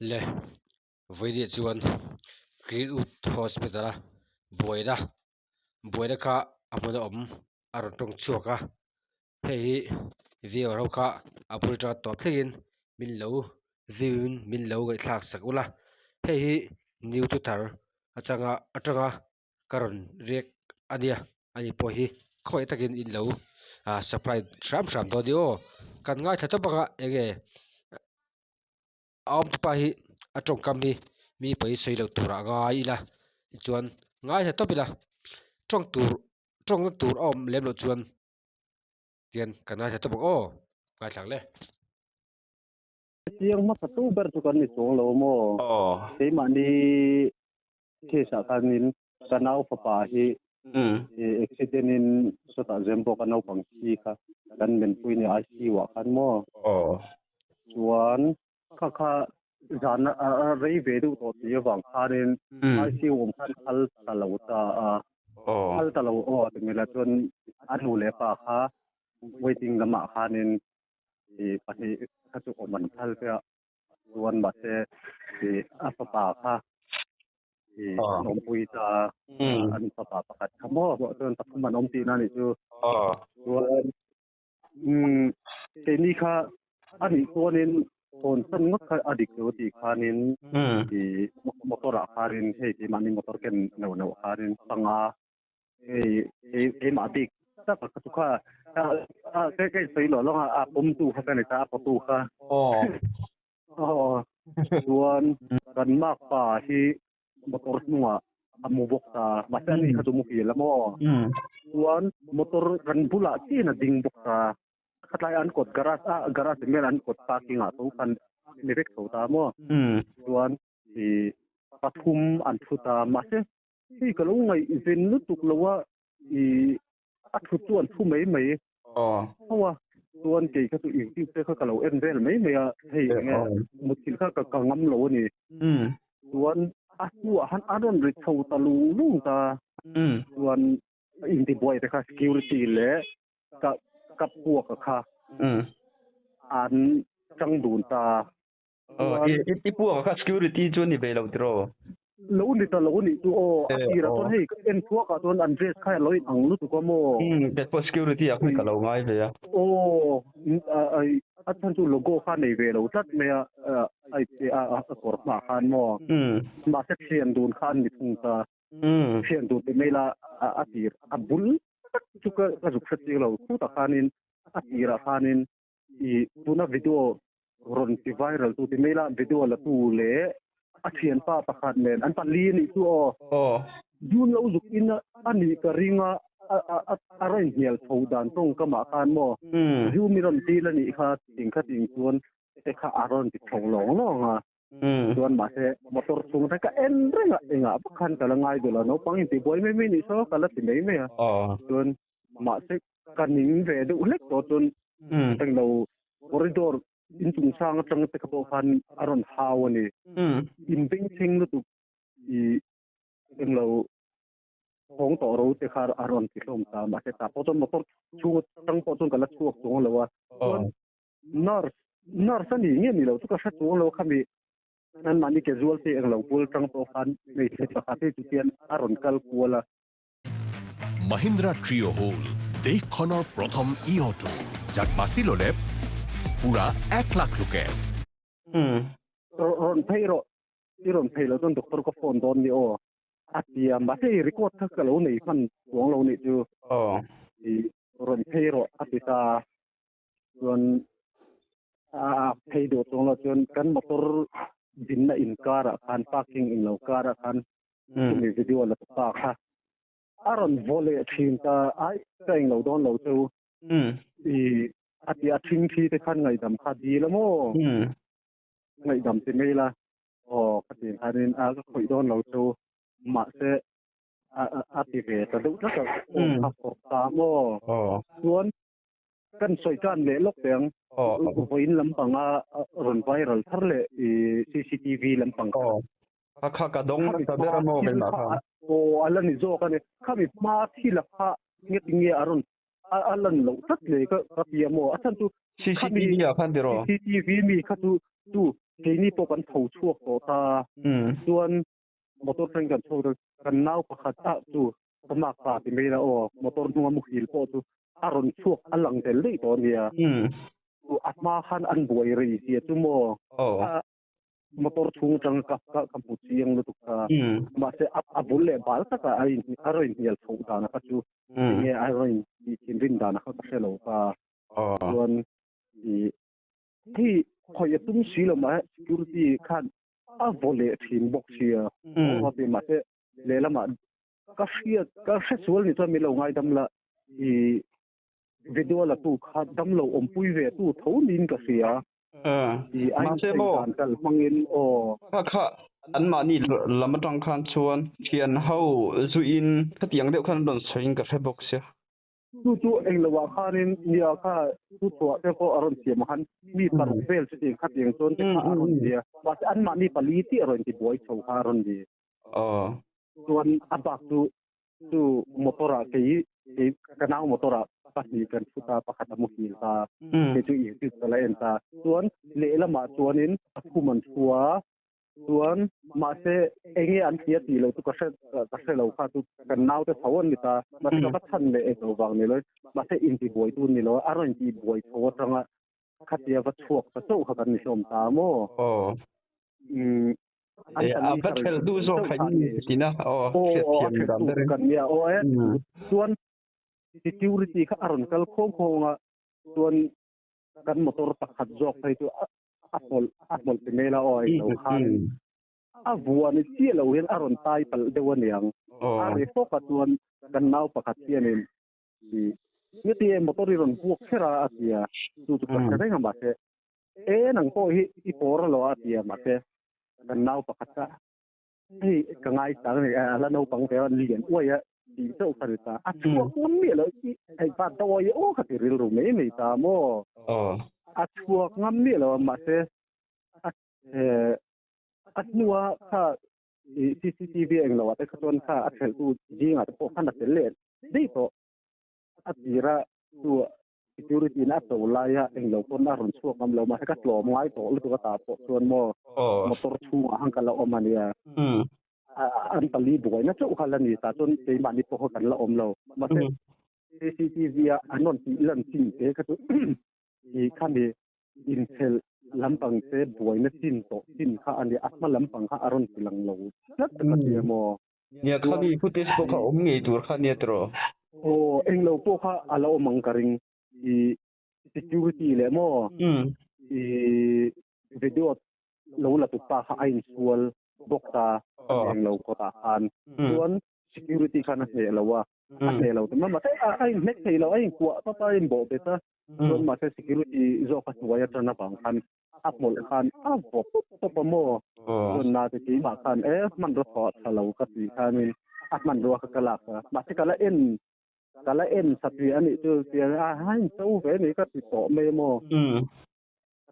le voidi chuan Greenwood Hospital a boina kha amana aron tong chuaka hei video ro kha apulta top thlengin min lo gai thlak sakula hei new to tar atanga karon rek ania ani po hi khoi takin in lo supply sham do dio kan ngai thata baka ege aum pa hi atong kam hi mi pai sei lo tura ngai ila chuan ngai thata pila tong tur om lem lo chuan tian kanai thata bak ngai thlang le Yang masa tu bertukar ni song lo mo. Sei mani kesa kanin kanau papahi. Accidentin sota zempo kanau pangsi ka kan men puini ICU kan mo. Chuan kha jana rei vedu to ti wang kharin ICU kan hal talauta hal talau temela chuan anu le pa kha waiting lama khanin pati kasu man hal pe chuan ba se apa pa kha nom pui ta an papa pakat khamo bo chuan takman om ti na ni chu chuan ke ni kha ani chuanin ton san ngot kha adik ti khanin motor a kharin hei ti mani motor ken no kharin panga ma dik ta ka tu kha cái sei lo lo a pom tu kha kan ta pa tu kha chuan kan mak pa hi motor nuwa amu bok ta masani kha tu mu hi la mo chuan motor kan bula ti na ding bok ta khatlai an kot garage mer an kot parking a tu kan ni rek tho ta mo chuan pathum an thuta ma se hi ka lo ngai zen nu tuk lowa thu chuan thu mai hawa chuan ke ka tu ti se kha kalo en vel mai hei nge mutil kha ka ngam lo ni chuan asu han adon ri thau ta lu ta chuan in ti boy ka security le ka puak kha an chang dun ta ti puak kha security chu ni be lo tro lo ni tu atira ton hei en thuak ka ton an dress kha loi ang lu tu ko mo that for security a khui ka lo ngai ve ya ai athan tu logo kha nei ve lo tat me ai kor ma khan mo ma se thian dun khan ni thung ta thian dun te mela atir abul chu ka juk khati lo khu ta khanin atira khanin tuna video ron ti viral tu te mela video la tu le athian pa pakhat nen an pali ni tu dun lo juk in ani ka ringa arai hial thodan tong kama khan mo yu mi ron ti la ni kha ting chuan te kha aron ti tholong longa chuan ma se motor chung ta ka en renga enga pakhan ka langai do la no pangin ti boy me ni so kala ti nei me chuan ma se kaning ve du lek to chun teng lo corridor in chung sang atang te khapo khan aron hawani in bing thing lu tu teng lo hong to ro te khar aron ti hlom ta ma se ta potom motor chu tang potom kala chuak chung lo wa nurse ni nge ni lo tu ka sa chung lo khami nan mani casualty ang lo pul tang to khan nei se ta te tu tian aron kal kuala Mahindra Trio Hole দেশখনৰ প্ৰথম ইঅটো যাক বাছি ল'লে পুৰা 1 লাখ লোকে ron phairo don doctor ko phone don ni atia ma se record tha ka lo nei khan wong lo ni chu ron phairo atita ron phaido tong lo chon kan motor din na in car khan parking in lo car khan ni video la ta kha aron vole thin ta ai kaing lo don lo chu atia thing thi te khan ngai dam kha di la mo ngai dam te mela katin harin ka khoi don lo chu ma se ative ta du ta ka ta mo chuan kan soi kan le lok teng voin lampanga ron viral thar le CCTV lampang kha ka dong ta bera mo be ma kha alan ni zo ka ne khami ma thi la kha nge aron alan lo tat le ka pia mo athan tu CCTV ya khan dero CCTV mi kha tu ทีนี้พวกกันเท่าชั่วโตตาส่วนมอเตอร์ไซค์กันโชว์กันนาวประคัตจูสมัครปาติเมลโอมอเตอร์นัวมุขิลโปตุอารอนชั่วอลังเดลี่ตัวเนี้ยอัตมาคันอันบวยรีเสียจุโมมอเตอร์ชุงจังกับกัมพูชียังลุตุกามาเสอับุลเลบาลตะกะไออารอนเดียลชุงตานะปัจจุเนี่ยอารอนที่ชินรินดานะเขาตะเชลกาส่วนที่คอยตุ้มสีลมา security คันบอลเลทีมบอกเชียว่าเป็นมาเสเลละมาก็เสียก็เสียส่วนนี้จะมีเราไงดำละวิดีโอละตู้ขาดำเราอมปุยเวตู้เท่านินก็เสียมาเซโมกันมังเงินค่ะอันมานี่ละมาต้องคันชวนเทียนเฮาซุอินถ้าเตียงเดียวคันโดนสวิงกับเฟบอกเสียจู่ๆเองละว่าค่านี่เนี่ยค่าตัวแต่ก็อารมณ์เสียมันมีปรุงเฟลสิคัดเองจนจะอารมณ์เสียว่าอันมานี่ปลีที่อารมณ์ที่บ่อยชาวอารมณ์ดีส่วนอันบักจู่มอเตอร์ที่กันเอามอเตอร์ปัสนีกันสุตาประคัตมุขีลตาจู่อีกที่อะไรเอ็นตาส่วนเละละมาส่วนนี้ผู้มันชัวส่วนมาเสเองอันเสียตีเราตุกเสเราค่ะตุกันนาวแต่สวนนี่ตามาเสก็ทันเลยเอตัววางนี่เลยมาเสอินที่บวยตุนนี่เลยอารมณ์ที่บวยโทจังอ่ะคัดเดียวก็ชวกโซ่เขากันนิชมตาโมอันบัดเฮลดูโซคันสินะเสียมกันเนี่ยส่วน security ค่ะอารมณ์กัลโค้งอ่ะส่วนกันมอเตอร์ตักขัดจอกไปตัวอัปมอลเป็นเมล่าเราคันวัวนี่เสียเราเห็นอารมณ์ตายไปเดี๋ยวนี้ยังอะไรพวกตัวกันนาวประคัตเสียนี่นี่ที่มอเตอร์รถพวกเชราอาเซียดูจุดประได้กันบ้างหนังโป้อีโปร์เราอาเซียมาเสกันนาวประคัตที่กังไงต่างเนี่ยแล้วนาวปังแต่วันเลี้ยงอ้วยอ่ะดีเจ้าคาริตาพวกมันมีเลยไอ้บ้านตัวโอ้ขัดริลรูไม่ตามพวกงั้นนี่เรามาเสนัวค่า CCTV เองเราแต่คนค่าเชลตูจริงพวกขนาดเล็กดีต่อดีระตัว security น่าตัวลายเองเราคนน่ารุนชั่วเรามาให้กัดหล่อไม้ต่อหรือตัวตาส่วนมอตอร์ชูหังกันเราอมาเนี่ยอันตลีบวยนะเจ้าขันนี่ตาจนใจมันนี่พวกกันละอมเรามาเส CCTV อันนั้นที่เรื่องจริงก็ตัวอีขั้นนี้อินเทลลำปังเสบวยนะสิ้นโตสิ้นข้าอันนี้อัตมาลำปังข้าอารมณ์สิลังโลนัดกันเดียมเนี่ยข้ามีฟุตเทจพวกเขาอมเงยตัวข้าเนี่ยตรอเอ็งเราพวกข้าอาเราอมังการิงsecurity เลยมั้วิดีโอเราละตุตาข้าไอ้ส่วนบอกตาเอ็งเราก็ตาอันส่วน security ข้านั่นเหรอว่าอันเหรอแต่มันมาแต่ไอ้เน็กเหรอไอ้กว่าต่อไปบอกเบต้าส่วนมาแต่ security จะพัฒนาอย่างนั้นบางคันอัพหมดคันบอกตัวประโมส่วนนาทีบางคันมันรู้ถอดเราก็ตีคันอัพมันรู้กระลักมาที่กระเอ็นสัตว์อันนี้จะเสียให้เจ้าเวนี่ก็ติดต่อเมโม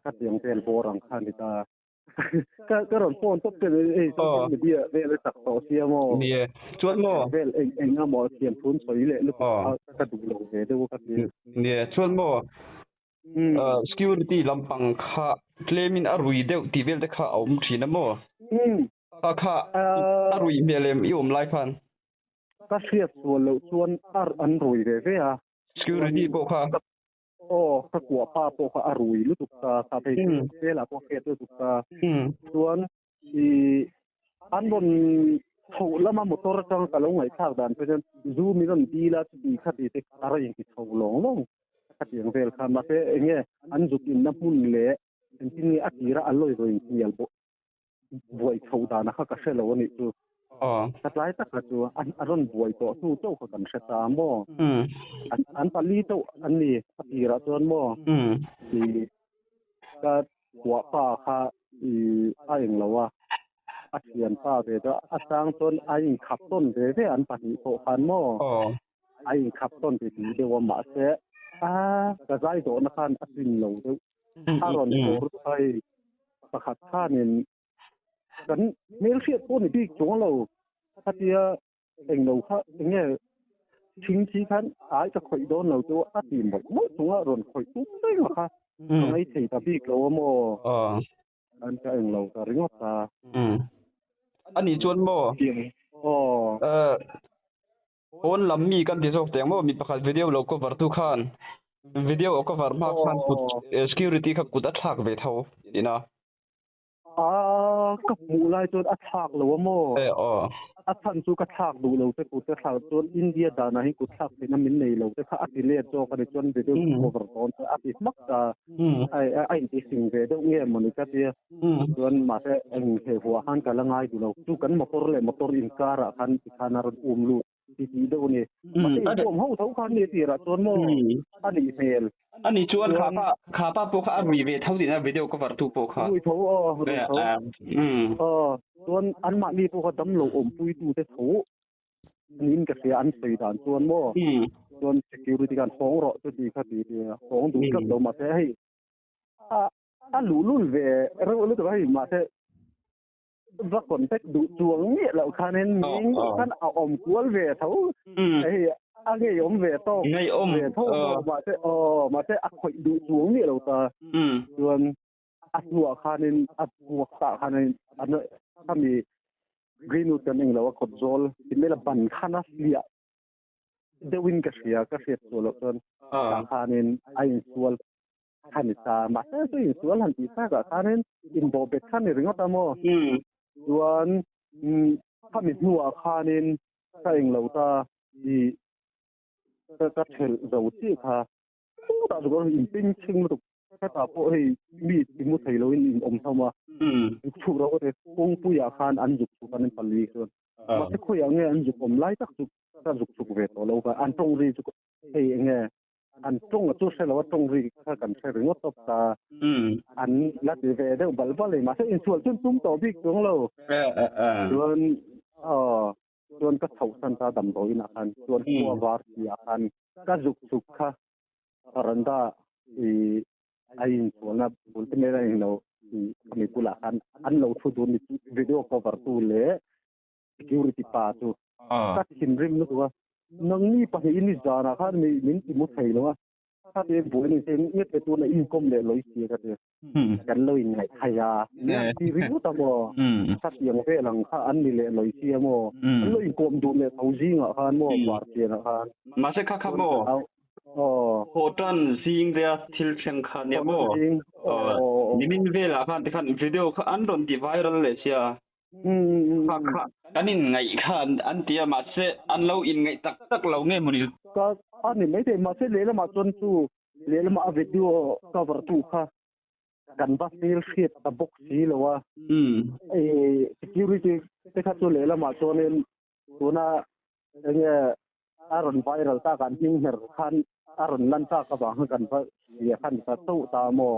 ก็เสียงเสียงโบราณคันนี่ตาก็รอนโฟนต้องเป็นเดียเวลตักต่อเสียโมเนี่ยชวนโมเวลเองก็มอเสียงทุนสวยเลยลูกก็ดูลงเดี๋ยวก็เนี่ยชวนโมsecurity ลำปังข้าเคลมินอารุยเดียวที่เวลแต่ข้าเอามุขีนะโมข้าอารุยเมลมอีอมไลคันก็เสียส่วนอันรุยเลยอ่ะ security พวกข้าถ้ากลัวป้าพวกข้าอารุยรู้ตุกตาข้าไปเวลาพวกเฮ็ดรู้ตุกตาส่วนอันบนถูกแล้วมาหมดตัวจังกะลงไหวข้าวดันเพราะฉะนั้นซูมีนั่นดีแล้วดีคัดอีกอะไรอย่างที่ถูกลงคัดอย่างเวลคันมาเสเงี้ยอันจุดอินน้ำพุ่นเละจริงๆอัดยีระอร่อยเลยเงี้ยบวยข้าวดานะข้าก็เชื่อแล้ววันนี้ตัวสัตว์หลายตักตัวอันนั้นบวยตัวสู้เจ้ากันเสตามออันปลีเจ้าอันนี้อัดยีระตัวมอที่ก็หัวป้าข้าไอ้เองแล้วว่าอัดเขียนป้าเดี๋ยวอัดสร้างต้นไอ้ขับต้นเดี๋ยวอันปฏิโภคันมอไอ้ขับต้นที่เดี๋ยวมาเสกระจายโดนคันอัดดินลงเดี๋ยวถ้าเราโดนไอ้ประคัดท่านี่กันเมลเชียต้นนี่พี่จงเราถ้าเดียเองเราค่ะอย่างเงี้ยทิ้งที่คันไอ้จะคอยโดนเราตัวอัดดินหมดจงเราโดนคอยตุ้มได้หรอคะไอ้ที่ตาพี่กลัวมอ อันจะเองเราก็เรียกว่าอันนี้จวนบ่เสียงโอนลำมีกันที่สกแต่งบ่มีประกาศวิดีโอโลก็วัดทุกคันวิดีโอก็วัดมากคันกุด security ครับกุดอัทักเวทเฮาดีนะกับหมู่ลายจนอัทักหรือว่าโมอัทันสู้กระทักดูเราแต่กูจะทักจนอินเดียดานะให้กูทักเป็นน้ำมินในเราแต่ถ้าอธิเลตโจกันจนวิดีโอโคเวอร์ตอนอธิมักจะไอ้ที่สิ่งเวดเงี้ยมันก็เดียจนมาแต่เองเหหัวหันกันละง่ายดูเราสู้กันมอเตอร์เลยมอเตอร์อินการะคันที่ขนาดลูที่เดี๋ยวนี้มันเป็นผมเฮาเท่าคันนี่สิละจนโมอันนี้เฟลอันนี้จวนขาป้าพวกอันวีเวเท่าที่นะวิดีโอก็วัดทุกพวกค่ะปุยโถส่วนอันมานี่พวกดำโลอมปุยตูแต่โถนี่ก็เสียอันใส่ด่านส่วนบ่ส่วน security การฟ้องเราจะดีคดีเดียวฟ้องดูกับเรามาให้ลุเวเรารู้ตัวให้มาให้ว่าคนเต็กดูจวงเนี่ยเราคันนั้นคันเอาอมกวลเวเท่าไอ้ไงอมเวโตไงอมเวโตมาให้ข่อยดูจวงเนี่ยเราตาส่วนหัวคันนั้นหัวตาคันนั้นอันนั้นถ้ามีกรีนูกันเองแล้วว่าคอนโซลที่ไม่ละบันคันนัสเลียเดวินก็เสียตัวละคนคันนั้นไอ้ส่วนคันนี้ตามาแต่ส่วนหันที่ซากคันนั้นอินโบเบคันนี่เรื่องตามส่วนถ้ามีหัวคันนั้นถ้าเองเราตาที่ก็เชิญเราที่ค่ะแต่ก็อินปิ้งชิงมาตุกถ้าตาพวกให้มีที่มุดให้เราอินอมทำว่าถูกเราก็จะคงผู้อยากคานอันจุกกันเป็นปลีส่วนมาที่คุยอย่างเงี้ยอันจุกอมไล่ตักจุกเวทเราก็อันตรงรีจุกให้เงี้ยอันตรงกับจุดใช่แล้วว่าตรงรีถ้ากันใช่หรือว่าตบตาอันลัดเวทได้บัลบัลเลยมาใช่อินส่วนจุ้มต่อบิ๊กของเราส่วนก็เท่าสันตาดำโดยนะครับส่วนตัววาร์ที่อาคารก็จุกค่ะรันดาไอ้ส่วนนั้นบุญที่ไม่ได้เรามีกุหลาบอันเราทุดูนี่วิดีโอคอเวอร์ตัวเล่ security ป่าตัวก็ชินริมนึกว่านังนี่ไปอินนิจานะค่ะมีมินที่มุดให้แล้วว่าถ้าเป็นบุญนี่เองเนี่ยเป็นตัวในอินคอมเลยลอยเสียกันเลยกันเลยไงขยะเนี่ยที่ริมตัวบ่ถ้าเสียงเฟลังค่ะอันนี้เลยลอยเสียมั้งเลยอินคอมดูเลยเท่าจริงอ่ะค่ะมั้งวาร์เสียนะคะมาเสกค่ะมั้งโหตันซิงเดียทิลเชงคันเนี่ยบ่นี่มินเวลาคันที่คันวิดีโอคันอันโดนที่ไวรัลเลยเสียค่ะอันนี้ไงคันอันที่มาเสอันเราอินไงตักเราไงมันนี่ก็อันนี้ไม่ได้มาเสเลยแล้วมาจนสู้เลยแล้วมาวิดีโอคอเวอร์ตู้ค่ะกันบัสเซลฟีดตะบกสีแล้วว่าsecurity ที่คัดตัวเลยแล้วมาจนตัวน่ะเนี่ยอารอนไวรัลตากันยิงเหรอคันอารอนลันตากระบังกันเพราะเสียคันตะตู้ตามอ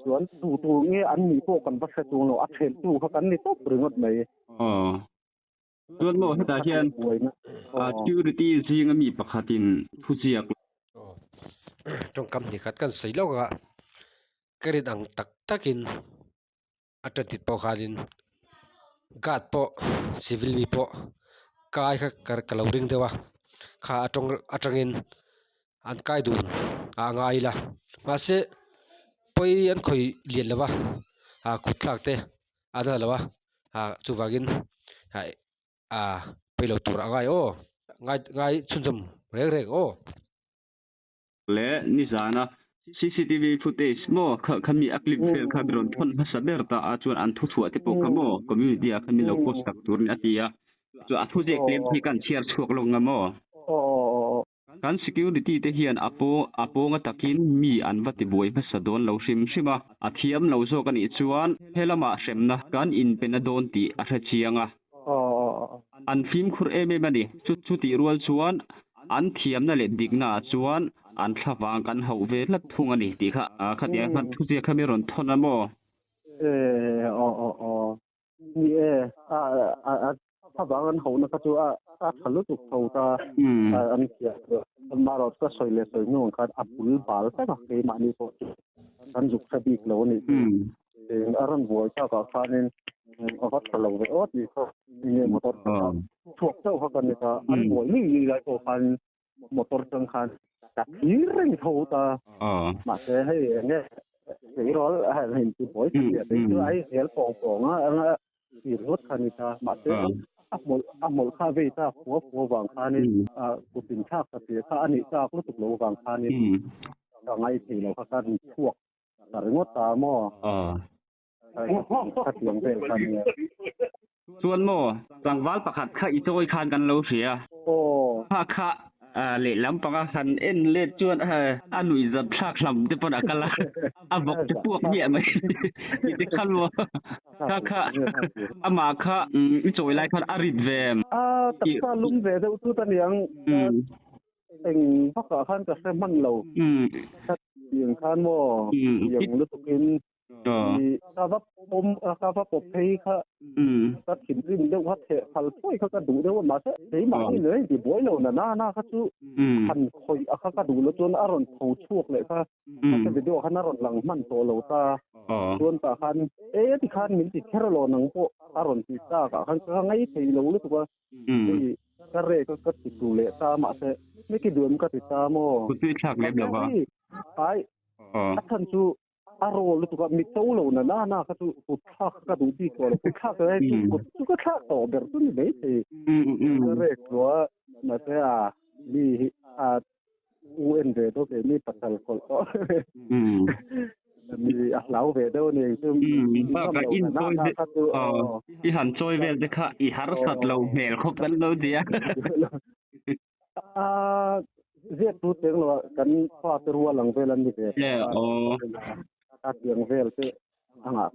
ส่วนตู้เงี้ยอันนี้พวกกันบัสตู้เราอัดเทนตู้เขากันนี่ตบหรือหมดไหมส่วนโมตาเชียนsecurity ซิงมีประคาตินผู้เสียกตรงคำที่ขัดกันใส่แล้วก็กระดังตักินอัตติดปอคาดินกาดปอซิวิลมีปอกายกะลาวริงเดวะข้าอัตรงอินอันกายดูงายละมาเสไปอันคอยเลียนละวะขุดหลักเตอันนั้นละวะจูวากินไปเราตัวงายงายชุนจมเร็กโอ้และนิสานะ CCTV footage โมเขามีอัคลิปเฟลคาร์บอนทนภาษาเบร์ตาจวนอันทุกที่พวกเขาโมคอมมูนิตี้เขามีโลโก้สักตัวนี้ที่จวนทุกเรื่องที่กันเชียร์ช่วงลงงโมการ security ที่เฮียนอโปงตะกินมีอันวัติบวยภาษาโดนเราชิมใช่ไหมเทียมเราโซกันอีกส่วนเฮลมาเชมนะการอินเป็นโดนตีอาเชียงอันฟิล์มคุรเมมันนี่ชุดที่รัวส่วนอันเทียมนั่นแหละดิกนาส่วนอันทับวางกันเขาเวลัดทุ่งอันนี้ดีค่ะขัดแย้งกันทุกที่เขาไม่ร้อนทนนะโมนี่ถ้าบางอันเขานะครับจูทะลุตุกเขาตาอันเสียมาเราก็สวยเลยสวยงงกันอับบุลบาลแต่ก็เคยมานี่พออันจุกสบีกแล้วนี่อารมณ์บัวเจ้าก็ฟานินเอาพัดเราไปดีเขาเนี่ยมอเตอร์พวกเจ้าเขากันนี่ก็อันบัวนี่อะไรก็ฟันมอเตอร์จังคันจับที่เร่งเขาตามาเสียให้เนี่ย Thì đó là hình từ bối thì để cái ai hiểu phỏng á thì rốt khăn ta mà thế một kha về ta của vàng khan nên của tình trạng thì ta anh ta cũng tục lô vàng khan nên ngay thì là các anh thuộc là ngót ta mò các tiếng về khan này ส่วนโมสังวาลประคัดข้าอีโจยคานกันเราเสียพาคะเลลำปังคันเอ็นเลจวนอันหนุ่ยจะพลากลำจะปนกันละบอกจะพวกเนี่ยไหมที่คันว่าค่ะมาค่ะอีโจยไล่คันอาริดเวมแต่ถ้าลุงเวเดอุตุตันยังเองพักคันจะเสมันเราอย่างคันโมอย่างลุตุกินกาว่าปกให้ค่ะตัดขินริมเดี๋ยวว่าเถะพัลป่วยเขาก็ดูเดี๋ยวว่ามาเถอะเฮ้ยมานี่เลยดิบ่อยแล้วน่ะน่าเขาจูพันคอยเขาก็ดูแล้วจนอารมณ์โผช่วกเลยค่ะจะไปดูคันอารมณ์หลังมันโตแล้วตาจนตาคันที่คันมินติแคโรโลนังโปอารมณ์ติตาคันก็ไงที่รู้รู้ตัวก็เรก็ติดดูเลยตามาเถอะไม่กี่เดือนก็ติดตามอคุณตื้อฉากเล็บแล้วว่าไปท่านจูอารมณ์รู้ตัวมิโตแล้วน่าเขาจูกุทักก็ดูดีกว่ากุทักเลยกุก็ทักต่อแบบนี้ไม่ใช่ก็เรียกว่ามาเถอะมีUN เวโดเป็นมีปัจจัยคนก็มีเหลาเวโดนี่ซึ่งว่าก็อินโซยอีหันโซยเวลเดค่ะอีหารสัตว์เราเมลคบกันแล้วเดียเรียกรู้เรื่องว่ากันข้อตัวหลังเวลานี้ตัดเรื่องเวลคือ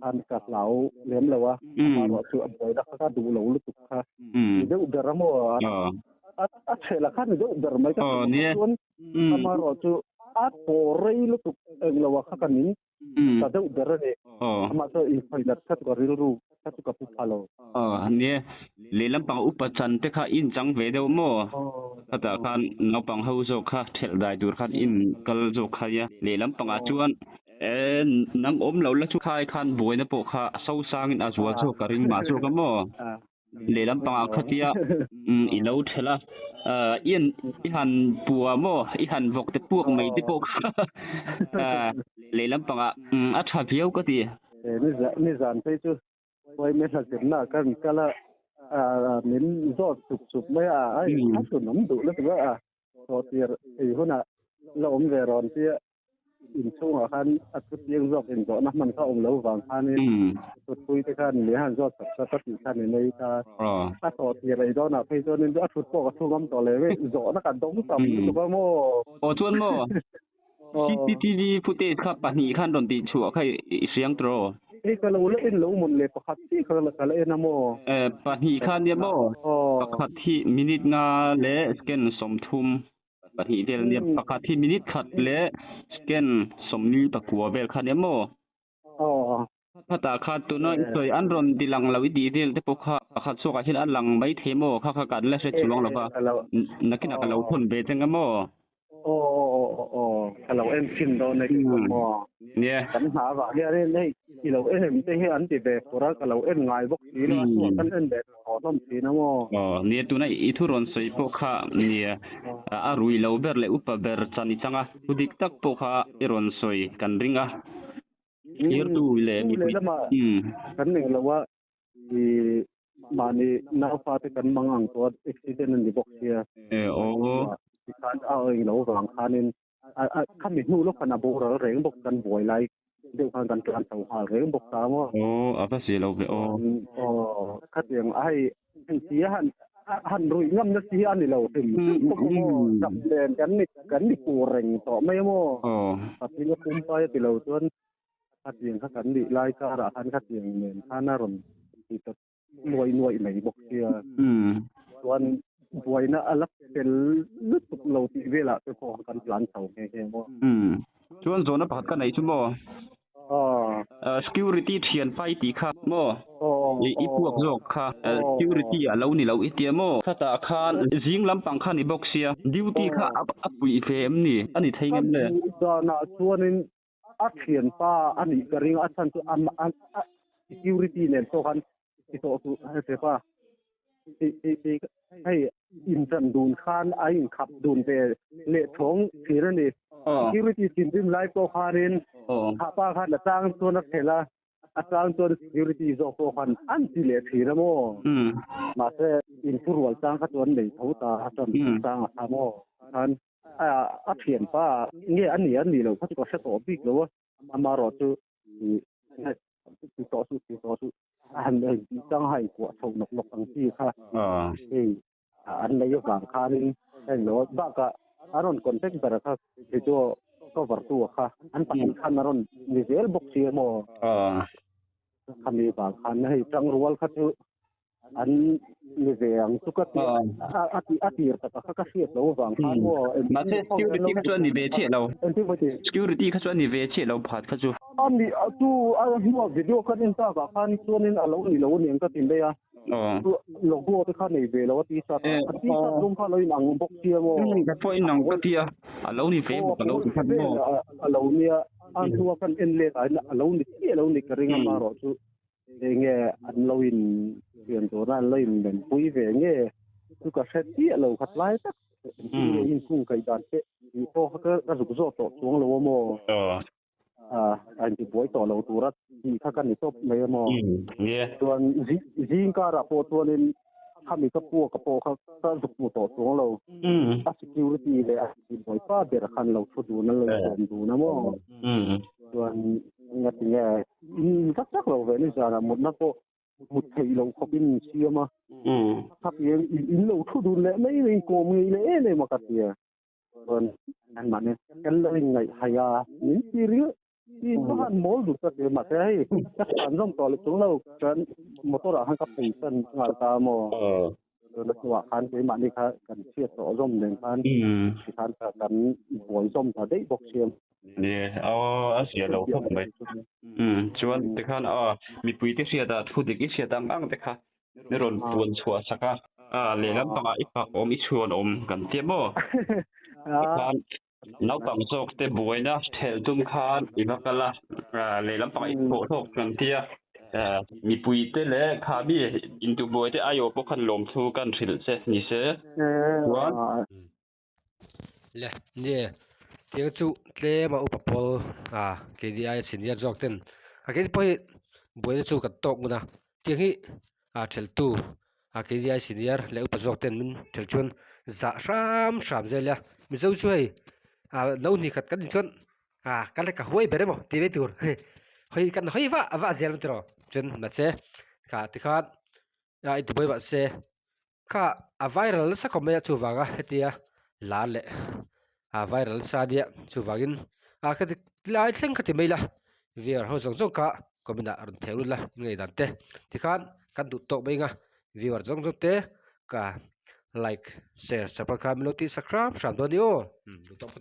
อันกับเหลาเลี้ยมแล้วว่ามาว่าคืออันใดแล้วก็ดูเหลารู้สึกค่ะเดี๋ยวอุดรโมเฉละคันเดี๋ยวอุดรไม่ก็ส่วนมาว่าคือโปรยรู้สึกแล้วว่าคันนี้แต่เดี๋ยวอุดรเนี่ยมาตัวอีกฝ่ายนัดคัดก็รู้คัดก็ผู้พาโลอันนี้เลลำปังอุปจันเตค่ะอินจังเวเดโมแต่คันนปังเฮาโซค่ะเทลได้ดูคันอินกัลโซค่ะยะเลลำปังอาจวนนังอมเราละชุคายคันบวยนะปกค่ะเศร้าสร้างอาจวโซกริงมาโซกะโมเลลำปังคัทยะอีเลาเทละอีหันปัวโมอีหันวกแต่พวกไม่ได้ปกเลลำปังอัฐเพียวก็ดีนี่จานไปจูไว้ไม่สักเดือนหน้ากันก็ละมิ้นรอดสุกๆไม่ไอ้ถ้าสุดน้ำดุแล้วถึงว่าพอเตียไอ้คนน่ะเราอมเวรอนเตียอินช่วงคันอัดเลี้ยงรอบเป็นเจาะน้ำมันเข้าองค์แล้ววางคันนี่สุดคุยไปคันเหลือหันรอดสักติคันในตาถ้าต่อเตียอะไรดอนน่ะไปจนนึงอัดฟุตบอลกับช่วงน้ำต่อเลยเว้ยเจาะนักการต้องต่ำถูกป่ะโม่ชวนโม่ที่ฟุตเตจครับปะหนีคันดนตรีชั่วใครเสียงโตรก็เราเล่นรู้หมดเลยประคัดที่เขาเล่นนะโมปะหีคันเนี่ยโมประคัดที่มินิทงาและสแกนสมทุมปะหีเดลเนี่ยประคัดที่มินิทขัดและสแกนสมนีตะกัวเบลคันเนี่ยโมถ้าตาคัดตัวน้อยสวยอันรอนดิลังเราวิดีเดลแต่ปกประคัดโซกาเช่นอันหลังใบเทโมข้ากันและเสร็จจุลงแล้วก็นักกินกันเราพ่นเบจังโมเราเอ็นชินโดในที่มอเนี่ยปัญหาว่าเนี่ยได้ที่เราเอ็นไม่ได้อันที่แบบเราก็เราเอ็นง่ายบกสีนะส่วนกันเอ็นแบบขอต้มสีนะมอเนี่ยตัวนั้นอีทุรนใส่พวกข้าเนี่ยอารุยเราเบอร์เลยอุปเบอร์จันนิจังอ่ะอุดิกตักพวกข้าอีรนใส่กันริงอ่ะยืดดูเลยมีกันหนึ่งแล้วว่าที่มานี่น่าฟ้าที่กันบางอันตัวอุบิเหตุนั้นที่บกเสียที่การเอาเองเราหลังคานี่ข้ามีหูลูกขนาดโบราณเร่งบกกันบ่อยไรเดี๋ยวกันการเสาหาเร่งบกตามว่าภาษีเราไปคัดอย่างไอ้เสียหันรุ่ยง่ำนักเสียอันนี้เราถึงพวกโม่จับแดนกันนี่กูเร่งต่อไม่โม่ตัดที่เราคุ้มไปที่เราส่วนคัดอย่างคัดกันดิไล่กาละคันคัดอย่างเหมือนข้าน่ารมที่จะหน่วยไหนบกเสียส่วนบวยนะอัลเป็นลึกตุกเราที่เวลาไปพอกันหลานเสาแค่ๆบ่ชวนโซนปัดกันไหนชั่วโมsecurity เทียนไฟตีค่ะโมอีพวกโลกค่ะsecurity อ่ะเรานี่เราอีเตียโมถ้าตาคานจิงลำปังคันอีบ็อกเซียดิวตี้ค่ะอัพปุยเฟมนี่อันนี้ไทยเงินเลยก็น่ะส่วนนึงอัดเทียนป้าอันนี้ก็ริงอัดทันตัวsecurity เนี่ยโซคันที่โตสุให้เสว่าให้อินจันดูนคานไอ้ขับดูนไปเละท้องทีนั่นนี่ security team dim lai ko kharin kha pa khan atang to na thela atang to security zo ko khan an ti le thira mo ma se in furwal tang kha ton nei thauta atam tang a mo han a thian pa nge an ni lo kha ko se to big lo ama ro chu ti to su an nei tang hai ko thong nok tang ti kha an nei yo bang kharin en lo ba ka aron contact bar kha ti to cover tu kha an pa khan aron ni vel box ye mo kami ba khan hai tang rual kha tu an ni ve ang tu ka ati ta ka ka siat lo wang khan mo ma se security ka chuan ni ve che lo security ka chuan ni ve che lo phat kha chu an ni tu a hiwa video kan in ta ka khan chuanin alo ni lo ni ka tin be ya logo te khan nei ve lo ti sa lum kha lo in ang box ye mo ka point nang ka tia alo ni ve alo ni khan mo alo ni an tu kan en le ta alo ni ka ringa ma ro chu nge an lo inเปลี่ยนตัวนั้นเลยเป็นปุ้ยเวงเงี้ยคือก็เซ็ตที่เราขัดไล่ตักยิงกุ้งไก่ดานเป๊ะที่พอเขาก็สุกโซ่ต่อช่วงเราโมอันที่ป่วยต่อเราตัวรัดที่ถ้ากันนี่ตบไม่โมส่วนยิงการะโปตัวนี้ถ้ามีกระปัวเขาก็สุกต่อช่วงเราถ้า security เลยที่ป่วยป้าเดือดคันเราชุดดูนั่นเลยดูนะโมส่วนงั้นเนี่ยสักเราเวนิสาหมดนักก็มุดไทยเราเขาเป็นเชียมาถ้าเพียงอินเราทุดูแลไม่มีโกมีเลยมากัดเสียส่วนอันมันเนี่ยกันเลยไงหายานี่ที่เรื่องที่บ้านมอลดูตัดเดียมาใช่จักการร่องต่อเลยตรงเราจนมอเตอร์หันกับปีสันงานตามแล้วตัวคันเป็นมันนี่ค่ะกันเชียต่อร่มหนึ่งคันที่คันกันบอยร่มถ้าได้บอกเชียเนี่ยเอาเสียเราทุกไปชวนแต่คันมีปุ๋ยที่เสียดาทุดิกเสียดังอังแต่ค่ะในรอนปวนชัวสักเลยลำปางอีกปากอมอีชวนอมกันเตี้ยบ่คันนักต่างโซกเตบวยนะเทลตุมคันอีบักละเลยลำปางอีกโผล่กันเตี้ยมีปุ๋ยเตเลยค่ะมีอินตูบวยที่อายุพวกคันลมทูกันถิลเสนี่เสวันเลยเนี่ยเที่ยวจู่เล่มาอุปปอลKDI สินยาจอกเต็นแค่ที่พอยบวยจู่กับตกมุนะเที่ยงฮีเทลตูKDI สินยาเล่อุปจอกเต็นมันเทลชวนจะสามเจเลยมิจะช่วยน้องนี่ขัดกันชวนกันเลยกับห้วยเบรมตีเวตูร์ห้วยกันห้วยว่าเจลมันตรอจนมาเซ่ที่ขาดอินทุบอยมาเซ่ไวรัลสักคำไม่จู่ว่างเฮียลาเล่viral sadia chuwagin khat lai thleng khati meila ver ho jong ka komina arun theulula ngei dante tikhan kan du tok beinga viewer jong te ka like share subscribe meloti sakram shamdonio du tok pho